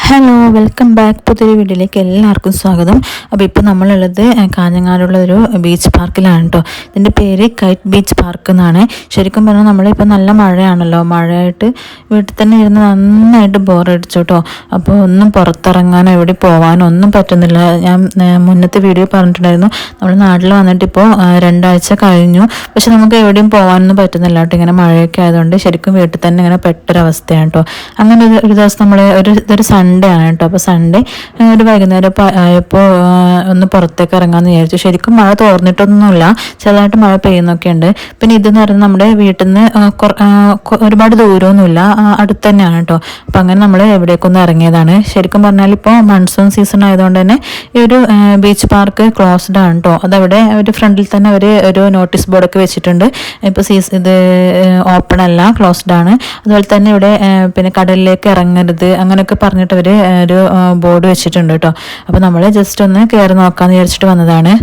Hello, welcome back. പുതിയൊരു വീഡിയോയിലേക്ക് എല്ലാവർക്കും സ്വാഗതം. അപ്പോൾ ഇപ്പോൾ നമ്മളുള്ളത് കാഞ്ഞങ്ങാടുള്ള ഒരു ബീച്ച് പാർക്കിലാണ് കേട്ടോ. ഇതിൻ്റെ പേര് കൈറ്റ് ബീച്ച് പാർക്ക് എന്നാണ്. ശരിക്കും പറഞ്ഞാൽ നമ്മളിപ്പോൾ നല്ല മഴയാണല്ലോ, മഴയായിട്ട് വീട്ടിൽ തന്നെ ഇരുന്ന് നന്നായിട്ട് ബോറടിച്ചു കേട്ടോ. അപ്പോൾ ഒന്നും പുറത്തിറങ്ങാനോ എവിടെ പോകാനോ ഒന്നും പറ്റുന്നില്ല. ഞാൻ മുന്നത്തെ വീഡിയോ പറഞ്ഞിട്ടുണ്ടായിരുന്നു, നമ്മൾ നാട്ടിൽ വന്നിട്ട് ഇപ്പോൾ 2 ആഴ്ച കഴിഞ്ഞു. പക്ഷെ നമുക്ക് എവിടെയും പോകാനൊന്നും പറ്റുന്നില്ല കേട്ടോ. ഇങ്ങനെ മഴയൊക്കെ ആയതുകൊണ്ട് ശരിക്കും വീട്ടിൽ തന്നെ ഇങ്ങനെ പെട്ടൊരവസ്ഥയാണ് കേട്ടോ. അങ്ങനെ ഒരു ദിവസം നമ്മൾ ഇതൊരു സൺഡേ ആണ് കേട്ടോ. അപ്പോൾ സൺഡേ ഒരു വൈകുന്നേരം ആയപ്പോൾ ഒന്ന് പുറത്തേക്ക് ഇറങ്ങാമെന്ന് വിചാരിച്ചു. ശരിക്കും മഴ തോർന്നിട്ടൊന്നുമില്ല, ചെറുതായിട്ട് മഴ പെയ്യുന്നൊക്കെ ഉണ്ട്. പിന്നെ ഇതെന്ന് പറയുന്നത് നമ്മുടെ വീട്ടിൽ നിന്ന് ഒരുപാട് ദൂരമൊന്നുമില്ല, അടുത്ത് തന്നെയാണ് കേട്ടോ. അപ്പം അങ്ങനെ നമ്മൾ എവിടേക്കൊന്ന് ഇറങ്ങിയതാണ്. ശരിക്കും പറഞ്ഞാൽ ഇപ്പോൾ മൺസൂൺ സീസൺ ആയതുകൊണ്ട് തന്നെ ഈ ഒരു ബീച്ച് പാർക്ക് ക്ലോസ്ഡ് ആണ് കേട്ടോ. അതവിടെ ഒരു ഫ്രണ്ടിൽ തന്നെ അവർ ഒരു നോട്ടീസ് ബോർഡൊക്കെ വെച്ചിട്ടുണ്ട്. ഇപ്പോൾ ഇത് ഓപ്പൺ അല്ല, ക്ലോസ്ഡ് ആണ്. അതുപോലെ തന്നെ ഇവിടെ പിന്നെ കടലിലേക്ക് ഇറങ്ങരുത് അങ്ങനെയൊക്കെ പറഞ്ഞിട്ട് അവർ ഒരു ബോർഡ് വെച്ചിട്ടുണ്ട് കേട്ടോ. അപ്പോൾ നമ്മൾ ജസ്റ്റ് ഒന്ന് കയറി നോക്കാമെന്ന് വിചാരിച്ചിട്ട് വന്നതാണ്.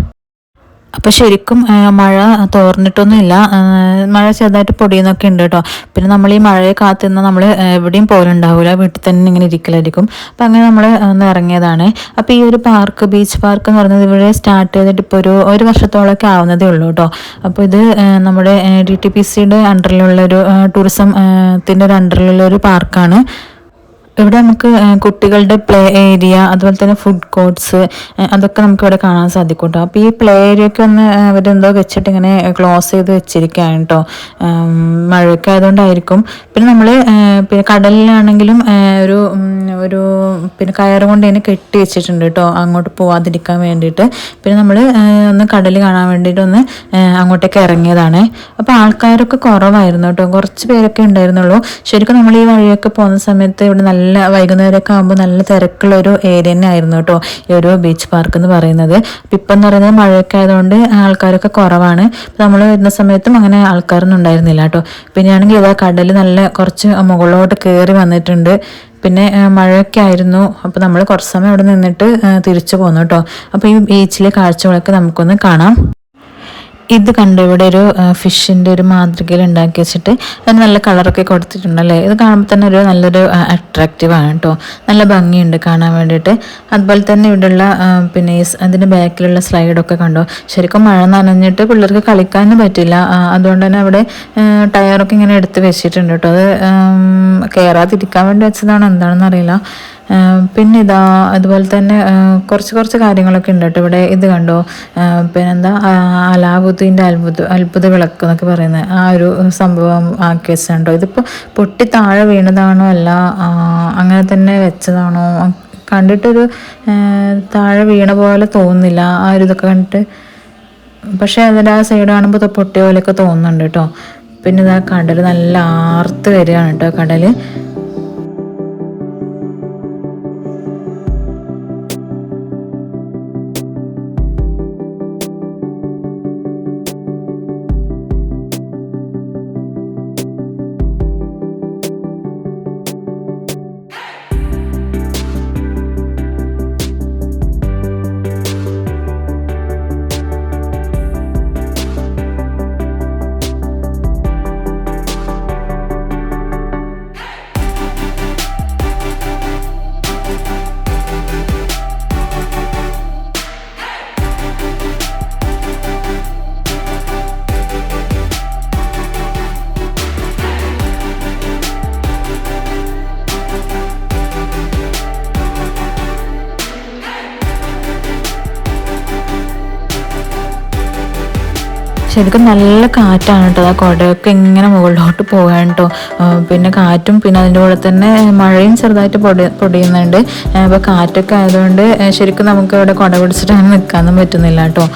അപ്പോൾ ശരിക്കും മഴ തോർന്നിട്ടൊന്നുമില്ല, മഴ ചെറുതായിട്ട് പൊടിയുന്നൊക്കെ ഉണ്ട് കേട്ടോ. പിന്നെ നമ്മൾ ഈ മഴയെ കാത്തുനിന്ന് നമ്മൾ എവിടെയും പോലുണ്ടാവില്ല, വീട്ടിൽ തന്നെ ഇങ്ങനെ ഇരിക്കലായിരിക്കും. അപ്പോൾ അങ്ങനെ നമ്മൾ ഒന്ന് ഇറങ്ങിയതാണ്. അപ്പോൾ ഈ ഒരു പാർക്ക്, ബീച്ച് പാർക്ക് എന്ന് പറയുന്നത് ഇവിടെ സ്റ്റാർട്ട് ചെയ്തിട്ട് ഇപ്പോൾ ഒരു വർഷത്തോളമൊക്കെ ആവുന്നതേ ഉള്ളൂ കേട്ടോ. അപ്പോൾ ഇത് നമ്മുടെ DTPCയുടെ അണ്ടറിലുള്ളൊരു ടൂറിസത്തിൻ്റെ ഒരു അണ്ടറിലുള്ളൊരു പാർക്കാണ്. ഇവിടെ നമുക്ക് കുട്ടികളുടെ പ്ലേ ഏരിയ, അതുപോലെ തന്നെ ഫുഡ് കോർട്ട്സ്, അതൊക്കെ നമുക്ക് ഇവിടെ കാണാൻ സാധിക്കും കേട്ടോ. അപ്പോൾ ഈ പ്ലേ ഏരിയ ഒക്കെ ഒന്ന് അവരെന്തോ വെച്ചിട്ട് ഇങ്ങനെ ക്ലോസ് ചെയ്ത് വെച്ചിരിക്കുകയാണ് കേട്ടോ, മഴയൊക്കെ ആയതുകൊണ്ടായിരിക്കും. പിന്നെ നമ്മൾ പിന്നെ കടലിലാണെങ്കിലും ഒരു പിന്നെ കയറ് കൊണ്ട് തന്നെ കെട്ടി വെച്ചിട്ടുണ്ട് കേട്ടോ, അങ്ങോട്ട് പോവാതിരിക്കാൻ വേണ്ടിയിട്ട്. പിന്നെ നമ്മൾ ഒന്ന് കടൽ കാണാൻ വേണ്ടിയിട്ട് ഒന്ന് അങ്ങോട്ടേക്ക് ഇറങ്ങിയതാണ്. അപ്പോൾ ആൾക്കാരൊക്കെ കുറവായിരുന്നു കേട്ടോ, കുറച്ച് പേരൊക്കെ ഉണ്ടായിരുന്നുള്ളൂ. ശരിക്കും നമ്മൾ ഈ വഴിയൊക്കെ പോകുന്ന സമയത്ത് ഇവിടെ നല്ല വൈകുന്നേരമൊക്കെ ആകുമ്പോൾ നല്ല തിരക്കുള്ള ഒരു ഏരിയ തന്നെ ആയിരുന്നു കേട്ടോ ഈ ഒരു ബീച്ച് പാർക്ക് എന്ന് പറയുന്നത്. അപ്പം ഇപ്പം എന്ന് പറയുന്നത് മഴയൊക്കെ ആയതുകൊണ്ട് ആൾക്കാരൊക്കെ കുറവാണ്. നമ്മൾ വരുന്ന സമയത്തും അങ്ങനെ ആൾക്കാരൊന്നും ഉണ്ടായിരുന്നില്ല കേട്ടോ. പിന്നെയാണെങ്കിൽ ഇതാ കടൽ നല്ല കുറച്ച് മുകളിലോട്ട് കയറി വന്നിട്ടുണ്ട്. പിന്നെ മഴയൊക്കെ ആയിരുന്നു. അപ്പോൾ നമ്മൾ കുറച്ച് സമയം അവിടെ നിന്നിട്ട് തിരിച്ചു പോന്നു കേട്ടോ. അപ്പോൾ ഈ ബീച്ചിലെ കാഴ്ചകളൊക്കെ നമുക്കൊന്ന് കാണാം. ഇത് കണ്ടു, ഇവിടെ ഒരു ഫിഷിൻ്റെ ഒരു മാതൃകയിൽ ഉണ്ടാക്കി വെച്ചിട്ട് അതിന് നല്ല കളറൊക്കെ കൊടുത്തിട്ടുണ്ടല്ലേ. ഇത് കാണുമ്പോൾ തന്നെ നല്ലൊരു അട്രാക്റ്റീവാണ് കേട്ടോ, നല്ല ഭംഗിയുണ്ട് കാണാൻ വേണ്ടിയിട്ട്. അതുപോലെ തന്നെ ഇവിടെയുള്ള പിന്നെ അതിൻ്റെ ബാക്കിലുള്ള സ്ലൈഡൊക്കെ കണ്ടോ. ശരിക്കും മഴ നനഞ്ഞിട്ട് പിള്ളേർക്ക് കളിക്കാനും പറ്റില്ല, അതുകൊണ്ട് തന്നെ അവിടെ ടയറൊക്കെ ഇങ്ങനെ എടുത്ത് വെച്ചിട്ടുണ്ട് കേട്ടോ. അത് കയറാതിരിക്കാൻ വേണ്ടി വെച്ചതാണോ എന്താണെന്ന് അറിയില്ല. പിന്നെ ഇതാ അതുപോലെ തന്നെ കുറച്ച് കാര്യങ്ങളൊക്കെ ഉണ്ട് കേട്ടോ ഇവിടെ. ഇത് കണ്ടോ, പിന്നെന്താ അലാവുദ്ദീൻ്റെ അത്ഭുത വിളക്ക് എന്നൊക്കെ പറയുന്നത് ആ ഒരു സംഭവം ആക്കി വെച്ചിട്ടുണ്ടോ. ഇതിപ്പോൾ പൊട്ടി താഴെ വീണതാണോ അല്ല അങ്ങനെ തന്നെ വെച്ചതാണോ, കണ്ടിട്ടൊരു താഴെ വീണ പോലെ തോന്നുന്നില്ല ആ ഒരു ഇതൊക്കെ കണ്ടിട്ട്. പക്ഷേ അതിൻ്റെ ആ സൈഡ് കാണുമ്പോൾ പൊട്ടിയ പോലെയൊക്കെ തോന്നുന്നുണ്ട് കേട്ടോ. പിന്നെ ഇതാ കടൽ നല്ല ആർത്ത് വരികയാണ് കേട്ടോ കടൽ. ശരിക്കും നല്ല കാറ്റാണ് കേട്ടോ. ആ കുടയൊക്കെ ഇങ്ങനെ മുകളിലോട്ട് പോകാൻ കേട്ടോ. പിന്നെ കാറ്റും പിന്നെ അതിൻ്റെ കൂടെ തന്നെ മഴയും ചെറുതായിട്ട് പൊടിയുന്നുണ്ട്. അപ്പോൾ കാറ്റൊക്കെ ആയതുകൊണ്ട് ശരിക്കും നമുക്ക് ഇവിടെ കുട പിടിച്ചിട്ട് അങ്ങനെ നിൽക്കാനൊന്നും പറ്റുന്നില്ല കേട്ടോ.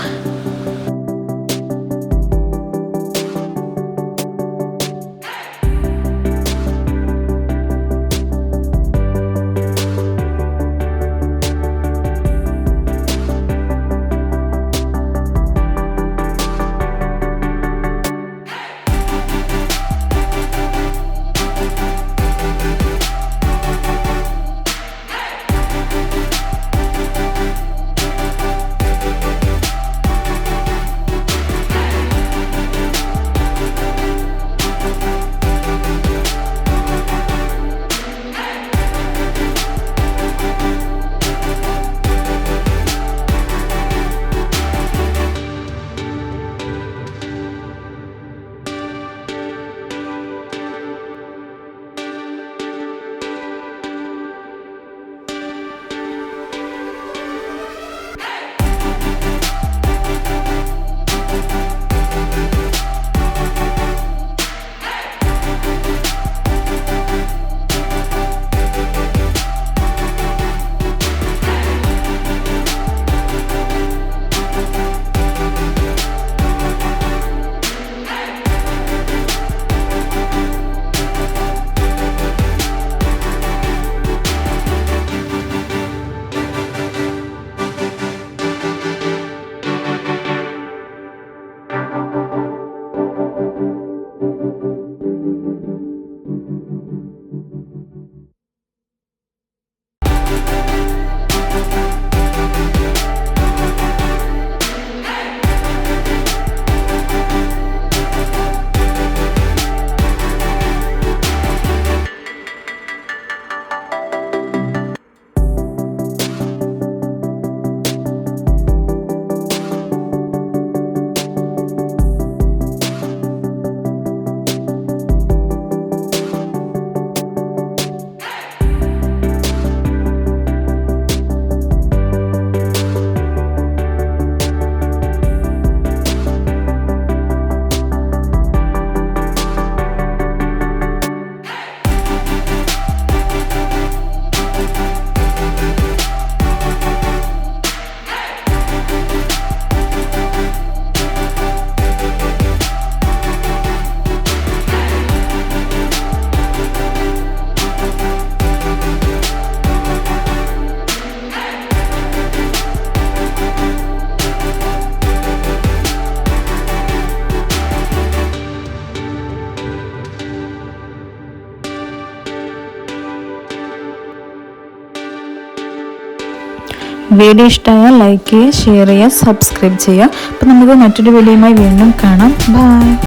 വീഡിയോ ഇഷ്ടമായാൽ ലൈക്ക് ചെയ്യുക, ഷെയർ ചെയ്യുക, സബ്സ്ക്രൈബ് ചെയ്യുക. അപ്പോൾ നമുക്ക് മറ്റൊരു വീഡിയോയുമായി വീണ്ടും കാണാം. ബൈ.